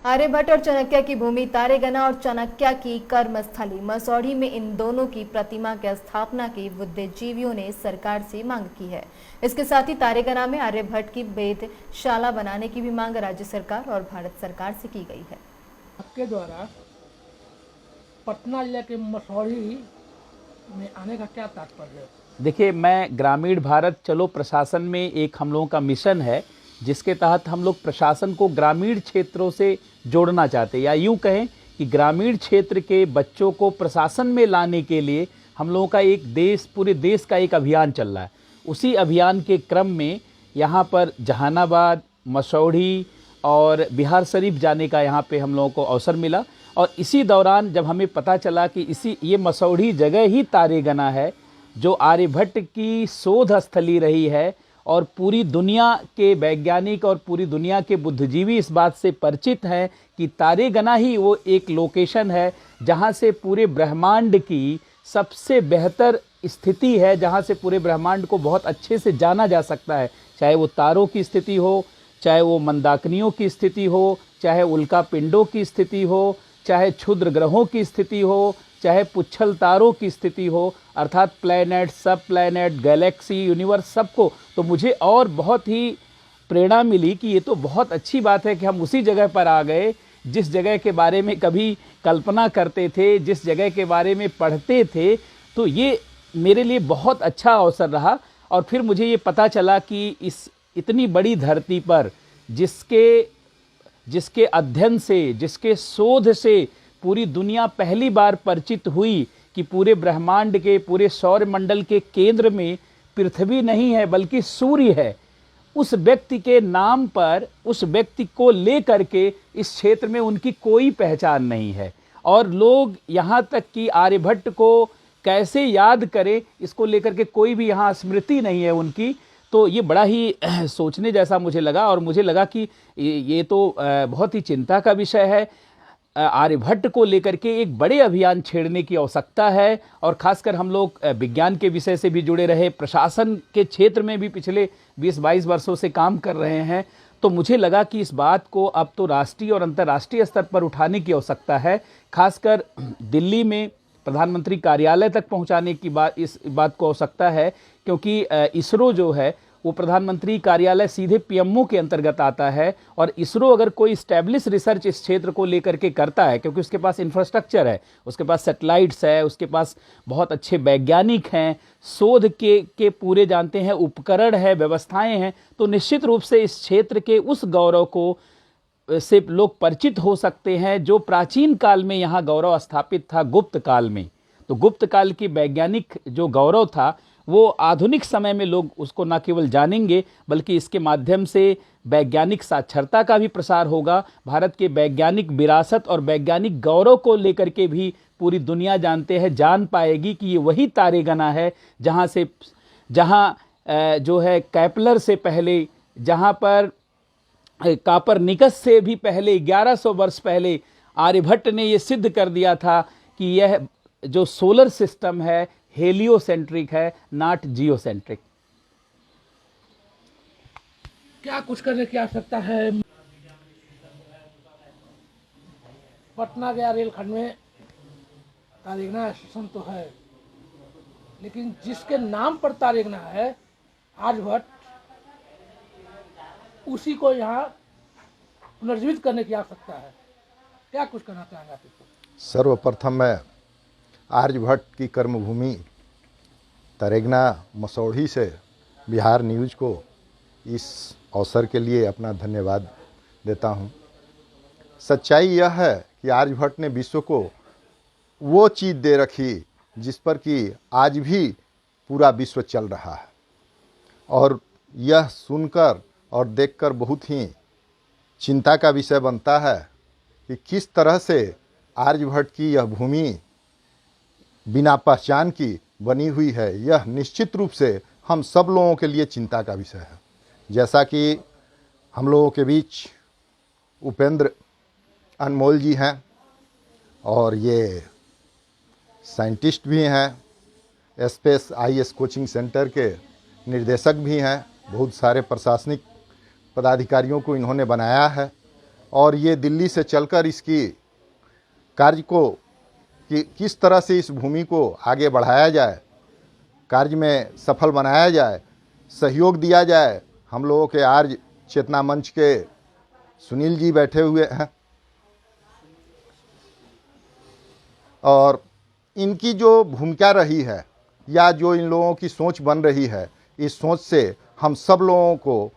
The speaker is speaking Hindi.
आर्यभट्ट और चाणक्य की भूमि तारेगना और चाणक्य की कर्मस्थली मसौढ़ी में इन दोनों की प्रतिमा की स्थापना की बुद्धिजीवियों ने सरकार से मांग की है। इसके साथ ही तारेगना में आर्यभट्ट की वेधशाला बनाने की भी मांग राज्य सरकार और भारत सरकार से की गई है। आपके द्वारा पटना जिले के मसौढ़ी में आने का क्या तात्पर्य है? देखिए, मैं ग्रामीण भारत चलो प्रशासन में एक हम लोगों का मिशन है, जिसके तहत हम लोग प्रशासन को ग्रामीण क्षेत्रों से जोड़ना चाहते हैं, या यूं कहें कि ग्रामीण क्षेत्र के बच्चों को प्रशासन में लाने के लिए हम लोगों का एक पूरे देश का एक अभियान चल रहा है। उसी अभियान के क्रम में यहाँ पर जहानाबाद, मसौढ़ी और बिहार शरीफ जाने का यहाँ पे हम लोगों को अवसर मिला। और इसी दौरान जब हमें पता चला कि ये मसौढ़ी जगह ही तारेगना है, जो आर्यभट्ट की शोध स्थली रही है, और पूरी दुनिया के वैज्ञानिक और पूरी दुनिया के बुद्धिजीवी इस बात से परिचित हैं कि तारेगना ही वो एक लोकेशन है जहाँ से पूरे ब्रह्मांड की सबसे बेहतर स्थिति है, जहाँ से पूरे ब्रह्मांड को बहुत अच्छे से जाना जा सकता है। चाहे वो तारों की स्थिति हो, चाहे वो मंदाकिनियों की स्थिति हो, चाहे उल्का पिंडों की स्थिति हो, चाहे क्षुद्र ग्रहों की स्थिति हो, चाहे पुच्छल तारों की स्थिति हो, अर्थात प्लैनेट, सब प्लैनेट, गैलेक्सी, यूनिवर्स, सबको। तो मुझे और बहुत ही प्रेरणा मिली कि ये तो बहुत अच्छी बात है कि हम उसी जगह पर आ गए जिस जगह के बारे में कभी कल्पना करते थे, जिस जगह के बारे में पढ़ते थे। तो ये मेरे लिए बहुत अच्छा अवसर रहा। और फिर मुझे ये पता चला कि इस इतनी बड़ी धरती पर जिसके अध्ययन से, जिसके शोध से पूरी दुनिया पहली बार परिचित हुई कि पूरे ब्रह्मांड के, पूरे सौर मंडल के केंद्र में पृथ्वी नहीं है बल्कि सूर्य है, उस व्यक्ति के नाम पर, उस व्यक्ति को लेकर के इस क्षेत्र में उनकी कोई पहचान नहीं है। और लोग यहाँ तक कि आर्यभट्ट को कैसे याद करें, इसको लेकर के कोई भी यहाँ स्मृति नहीं है उनकी। तो ये बड़ा ही सोचने जैसा मुझे लगा, और मुझे लगा कि ये तो बहुत ही चिंता का विषय है। आर्यभट्ट को लेकर के एक बड़े अभियान छेड़ने की आवश्यकता है। और खासकर हम लोग विज्ञान के विषय से भी जुड़े रहे, प्रशासन के क्षेत्र में भी पिछले 20-22 वर्षों से काम कर रहे हैं। तो मुझे लगा कि इस बात को अब तो राष्ट्रीय और अंतर्राष्ट्रीय स्तर पर उठाने की आवश्यकता है। खासकर दिल्ली में प्रधानमंत्री कार्यालय तक पहुंचाने की इस बात को आवश्यकता है, क्योंकि इसरो जो है वो प्रधानमंत्री कार्यालय सीधे पीएमओ के अंतर्गत आता है। और इसरो अगर कोई इस्टेब्लिश रिसर्च इस क्षेत्र को लेकर के करता है, क्योंकि उसके पास इंफ्रास्ट्रक्चर है, उसके पास सैटेलाइट्स है, उसके पास बहुत अच्छे वैज्ञानिक हैं, शोध के पूरे जानते हैं उपकरण है, व्यवस्थाएं हैं, तो निश्चित रूप से इस क्षेत्र के उस गौरव को से लोग परिचित हो सकते हैं जो प्राचीन काल में यहाँ गौरव स्थापित था, गुप्त काल में। तो गुप्त काल की वैज्ञानिक जो गौरव था वो आधुनिक समय में लोग उसको न केवल जानेंगे बल्कि इसके माध्यम से वैज्ञानिक साक्षरता का भी प्रसार होगा। भारत के वैज्ञानिक विरासत और वैज्ञानिक गौरव को लेकर के भी पूरी दुनिया जान पाएगी कि ये वही तारेगना है जहाँ जो है कैपलर से पहले, जहाँ पर कापरनिकस से भी पहले 1100 वर्ष पहले आर्यभट्ट ने ये सिद्ध कर दिया था कि यह जो सोलर सिस्टम है हेलियोसेंट्रिक है, नॉट जियोसेंट्रिक। क्या कुछ करने की आवश्यकता है? पटना गया रेलखंड में तारेगना स्टेशन तो है, लेकिन जिसके नाम पर तारेगना है आर्यभट्ट, उसी को यहाँ पुनर्जीवित करने की आवश्यकता है। क्या कुछ करना चाहेंगे आप? सर्वप्रथम मैं आर्यभट्ट की कर्मभूमि तारेगना मसौढ़ी से बिहार न्यूज़ को इस अवसर के लिए अपना धन्यवाद देता हूँ। सच्चाई यह है कि आर्यभट्ट ने विश्व को वो चीज़ दे रखी जिस पर कि आज भी पूरा विश्व चल रहा है। और यह सुनकर और देखकर बहुत ही चिंता का विषय बनता है कि किस तरह से आर्यभट्ट की यह भूमि बिना पहचान की बनी हुई है। यह निश्चित रूप से हम सब लोगों के लिए चिंता का विषय है। जैसा कि हम लोगों के बीच उपेंद्र अनमोल जी हैं और ये साइंटिस्ट भी हैं, स्पेस आईएएस कोचिंग सेंटर के निर्देशक भी हैं, बहुत सारे प्रशासनिक पदाधिकारियों को इन्होंने बनाया है और ये दिल्ली से चलकर इसकी कार्य को कि किस तरह से इस भूमि को आगे बढ़ाया जाए, कार्य में सफल बनाया जाए, सहयोग दिया जाए। हम लोगों के आर्य चेतना मंच के सुनील जी बैठे हुए हैं और इनकी जो भूमिका रही है या जो इन लोगों की सोच बन रही है, इस सोच से हम सब लोगों को